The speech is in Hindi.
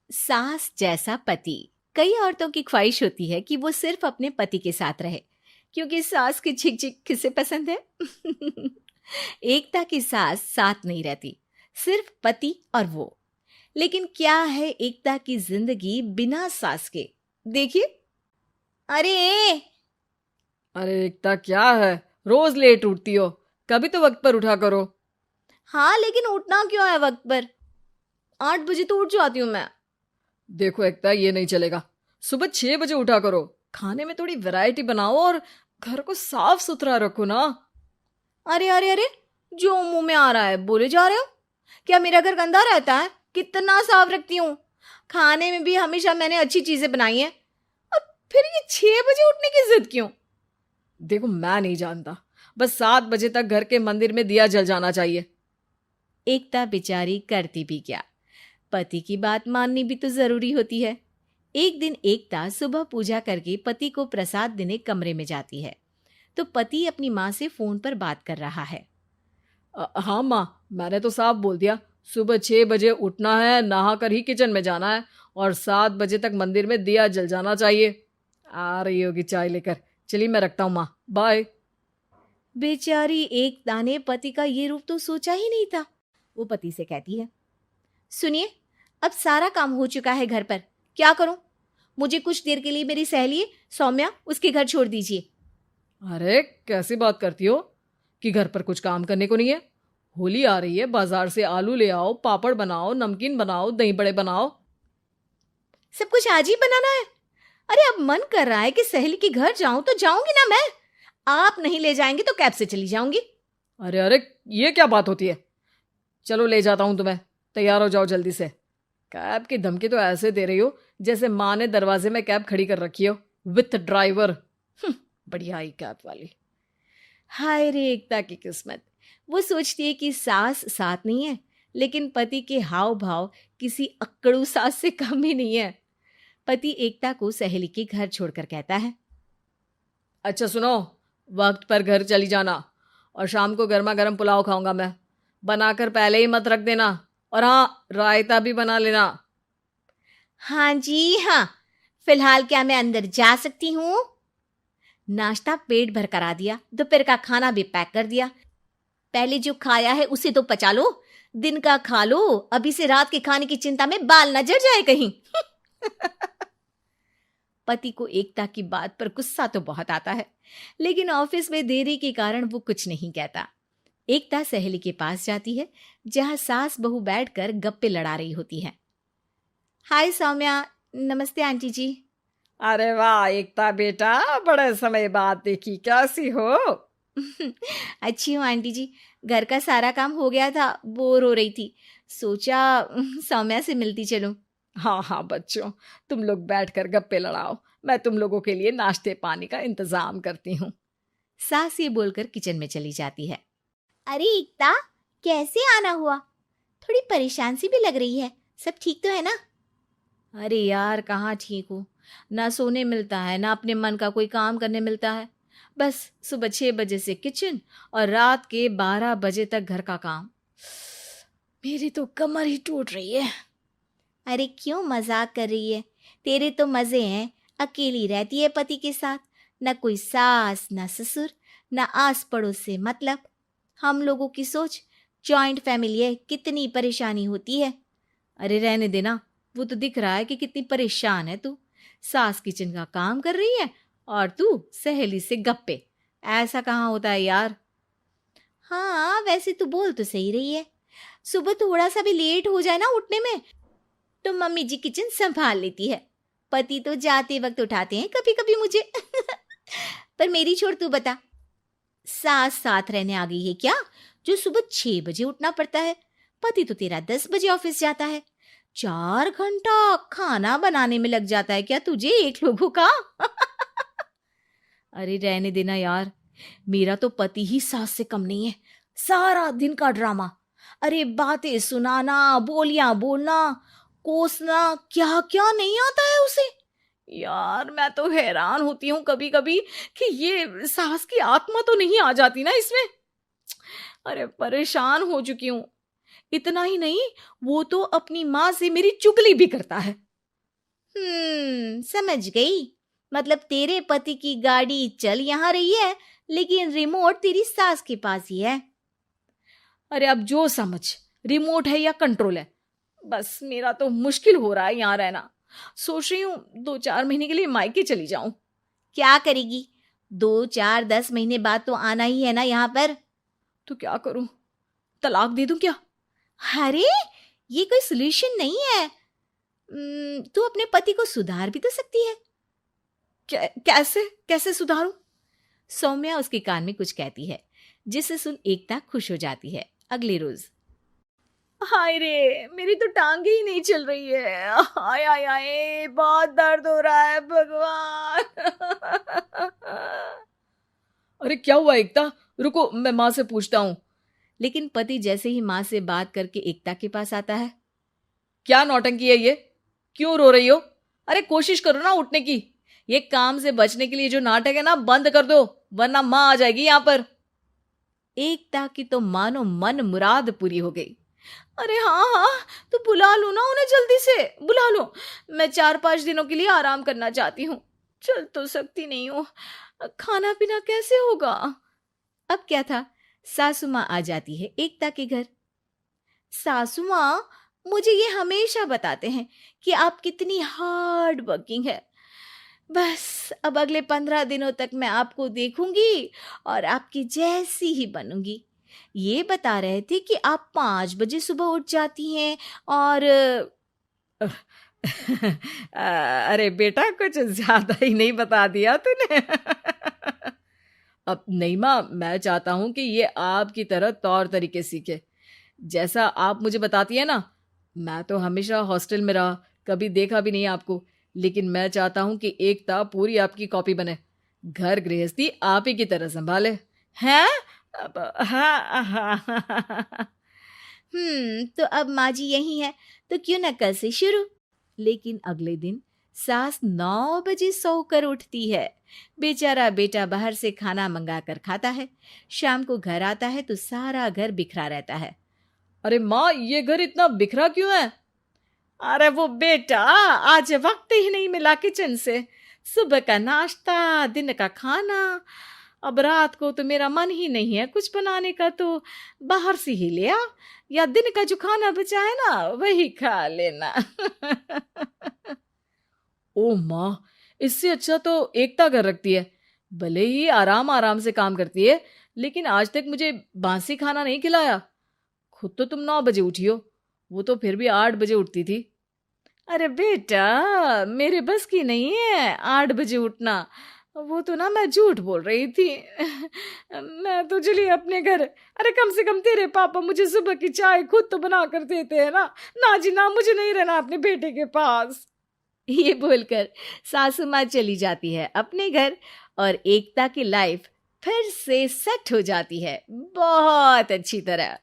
सास जैसा पति। कई औरतों की ख्वाहिश होती है कि वो सिर्फ अपने पति के साथ रहे, क्योंकि सास की झिक झिक किसे पसंद है। एकता की सास साथ नहीं रहती, सिर्फ पति और वो। लेकिन क्या है एकता की जिंदगी बिना सास के? देखिए। अरे, अरे एकता, क्या है? रोज लेट उठती हो। कभी तो वक्त पर उठा करो। हाँ लेकिन उठना क्यों है वक्त पर? 8 बजे तो उठ जाती हूँ मैं। देखो एकता, ये नहीं चलेगा। सुबह 6 बजे उठा करो। खाने में थोड़ी वैरायटी बनाओ और घर को साफ सुथरा रखो ना। अरे अरे अरे, जो मुंह में आ रहा है बोले जा रहे हो। क्या मेरा घर गंदा रहता है? कितना साफ रखती हूँ। खाने में भी हमेशा मैंने अच्छी चीजें बनाई हैं। और फिर ये 6 बजे उठने की जिद क्यों? देखो, मैं नहीं जानता। बस 7 बजे तक घर के मंदिर में दिया जल जाना चाहिए। एकता बेचारी करती भी क्या, पति की बात माननी भी तो जरूरी होती है। एक दिन एकता सुबह पूजा करके पति को प्रसाद देने कमरे में जाती है, तो पति अपनी माँ से फोन पर बात कर रहा है। हाँ माँ, मैंने तो साफ बोल दिया। सुबह 6 बजे उठना है, नहा कर ही किचन में जाना है और 7 बजे तक मंदिर में दिया जल जाना चाहिए। आ रही होगी चाय लेकर। चलिए मैं रखता हूँ माँ, बाय। बेचारी एकता ने पति का ये रूप तो सोचा ही नहीं था। वो पति से कहती है, सुनिए, अब सारा काम हो चुका है घर पर, क्या करूं? मुझे कुछ देर के लिए मेरी सहेली सौम्या उसके घर छोड़ दीजिए। अरे कैसी बात करती हो कि घर पर कुछ काम करने को नहीं है? होली आ रही है, बाजार से आलू ले आओ, पापड़ बनाओ, नमकीन बनाओ, दही बड़े बनाओ। सब कुछ आज ही बनाना है? अरे अब मन कर रहा है कि सहेली के घर जाऊं तो जाऊंगी ना मैं। आप नहीं ले जाएंगे तो कैब से चली जाऊंगी। अरे अरे, ये क्या बात होती है? चलो ले जाता हूँ तुम्हें। तैयार हो जाओ जल्दी से। कैब की धमकी तो ऐसे दे रही हो जैसे माँ ने दरवाजे में कैब खड़ी कर रखी हो, विथ ड्राइवर। बढ़िया आई कैब वाली। हाय रे एकता की किस्मत। वो सोचती है कि सास साथ नहीं है, लेकिन पति के हाव भाव किसी अक्कड़ू सास से कम ही नहीं है। पति एकता को सहेली के घर छोड़कर कहता है, अच्छा सुनो, वक्त पर घर चली जाना और शाम को गर्मा गर्म पुलाव खाऊंगा मैं। बनाकर पहले ही मत रख देना। और हाँ, रायता भी बना लेना। हाँ जी हाँ, फिलहाल क्या मैं अंदर जा सकती हूँ? नाश्ता पेट भर करा दिया, दोपहर का खाना भी पैक कर दिया। पहले जो खाया है उसे तो पचा लो, दिन का खा लो, अभी से रात के खाने की चिंता में बाल न जड़ जाए कहीं। पति को एकता की बात पर गुस्सा तो बहुत आता है, लेकिन ऑफिस में देरी के कारण वो कुछ नहीं कहता। एकता सहेली के पास जाती है, जहां सास बहू बैठकर गप्पे लड़ा रही होती है। हाय सौम्या। नमस्ते आंटी जी। अरे वाह एकता बेटा, बड़े समय बाद देखी, कैसी हो? अच्छी हूँ आंटी जी। घर का सारा काम हो गया था, बोर हो रही थी, सोचा सौम्या से मिलती चलूं। हाँ हाँ बच्चों, तुम लोग बैठकर गप्पे लड़ाओ। मैं तुम लोगों के लिए नाश्ते पानी का इंतजाम करती हूँ। सास ये बोलकर किचन में चली जाती है। अरे एकता, कैसे आना हुआ? थोड़ी परेशान सी भी लग रही है, सब ठीक तो है ना? अरे यार, कहाँ ठीक हूँ। ना सोने मिलता है, ना अपने मन का कोई काम करने मिलता है। बस सुबह 6 बजे से किचन और रात के 12 बजे तक घर का काम। मेरी तो कमर ही टूट रही है। अरे क्यों मजाक कर रही है? तेरे तो मजे हैं। अकेली रहती है पति के साथ, न कोई सास न ससुर, न आस पड़ोस से मतलब। हम लोगों की सोच, जॉइंट फैमिली है, कितनी परेशानी होती है। अरे रहने देना, वो तो दिख रहा है कि कितनी परेशान है तू। सास किचन का काम कर रही है और तू सहेली से गप्पे। ऐसा कहाँ होता है यार। हाँ वैसे तू बोल तो सही रही है। सुबह थोड़ा सा भी लेट हो जाए ना उठने में, तो मम्मी जी किचन संभाल लेती है। पति तो जाते वक्त उठाते हैं कभी कभी मुझे। पर मेरी छोड़, तू बता, सास साथ रहने आ गई है क्या, जो सुबह 6 बजे उठना पड़ता है? पति तो तेरा 10 बजे ऑफिस जाता है। 4 घंटा खाना बनाने में लग जाता है क्या तुझे, एक लोगों का? अरे रहने देना यार, मेरा तो पति ही सास से कम नहीं है। सारा दिन का ड्रामा। अरे बातें सुनाना, बोलियां बोलना, कोसना, क्या क्या नहीं आता है उसे। यार मैं तो हैरान होती हूँ कभी कभी कि ये सास की आत्मा तो नहीं आ जाती ना इसमें। अरे परेशान हो चुकी हूँ। इतना ही नहीं, वो तो अपनी माँ से मेरी चुगली भी करता है। समझ गई। मतलब तेरे पति की गाड़ी चल यहाँ रही है, लेकिन रिमोट तेरी सास के पास ही है। अरे अब जो समझ, रिमोट है या कंट्रोल है, बस मेरा तो मुश्किल हो रहा है यहाँ रहना। सोच रही हूँ 2-4 महीने के लिए मायके चली जाऊं। क्या करेगी? 2-4-10 महीने बाद तो आना ही है ना यहाँ पर। तो क्या करूं, तलाक दे दूं क्या? अरे ये कोई सोल्यूशन नहीं है। तू अपने पति को सुधार भी तो सकती है। कैसे कैसे सुधारूं? सौम्या उसके कान में कुछ कहती है, जिसे सुन एकता खुश हो जाती है। अगले रोज, हाय रे, मेरी तो टांगे ही नहीं चल रही है। हाय हाय हाय, बहुत दर्द हो रहा है भगवान। अरे क्या हुआ एकता, रुको मैं माँ से पूछता हूँ। लेकिन पति जैसे ही माँ से बात करके एकता के पास आता है। क्या नौटंकी है ये, क्यों रो रही हो? अरे कोशिश करो ना उठने की। ये काम से बचने के लिए जो नाटक है ना, बंद कर दो, वरना माँ आ जाएगी यहाँ पर। एकता की तो मानो मन मुराद पूरी हो गई। अरे हाँ हाँ, तो बुला लो ना उन्हें, जल्दी से बुला लो। मैं 4-5 दिनों के लिए आराम करना चाहती हूँ, चल तो सकती नहीं हूँ। खाना पीना कैसे होगा? अब क्या था, सासू माँ आ जाती है एकता के घर। सासू माँ, मुझे ये हमेशा बताते हैं कि आप कितनी हार्ड वर्किंग है। बस अब अगले 15 दिनों तक मैं आपको देखूंगी और आपकी जैसी ही बनूंगी। ये बता रहे थे कि आप 5 बजे सुबह उठ जाती हैं और अरे बेटा, कुछ ज्यादा ही नहीं बता दिया तूने। अब नहीं माँ, मैं चाहता हूं कि ये आपकी तरह तौर तरीके सीखे, जैसा आप मुझे बताती है ना। मैं तो हमेशा हॉस्टल में रहा, कभी देखा भी नहीं आपको, लेकिन मैं चाहता हूं कि एकता पूरी आपकी कॉपी बने, घर गृहस्थी आप ही की तरह संभाले। हैं? हाँ हाँ। तो अब माँ जी यही है, तो क्यों ना कल से शुरू। लेकिन अगले दिन सास 9 बजे सोकर उठती है। बेचारा बेटा बाहर से खाना मंगा कर खाता है। शाम को घर आता है तो सारा घर बिखरा रहता है। अरे माँ, ये घर इतना बिखरा क्यों है? अरे वो बेटा, आज वक्त ही नहीं मिला किचन से। सुबह का नाश्ता, दिन का खाना, अब रात को तो मेरा मन ही नहीं है कुछ बनाने का, तो बाहर से ही ले आ, या दिन का जो खाना बचा है ना वही खा लेना। ओ माँ, इससे अच्छा तो एकता कर रखती है। भले ही आराम आराम से काम करती है, लेकिन आज तक मुझे बासी खाना नहीं खिलाया। खुद तो तुम 9 बजे उठी हो, वो तो फिर भी 8 बजे उठती थी। अरे बेटा, मेरे बस की नहीं है 8 बजे उठना, वो तो ना मैं झूठ बोल रही थी। मैं तो चली अपने घर। अरे कम से कम तेरे पापा मुझे सुबह की चाय खुद तो बना कर देते हैं ना। ना जी ना, मुझे नहीं रहना अपने बेटे के पास। ये बोलकर सासू माँ चली जाती है अपने घर और एकता की लाइफ फिर से सेट हो जाती है बहुत अच्छी तरह।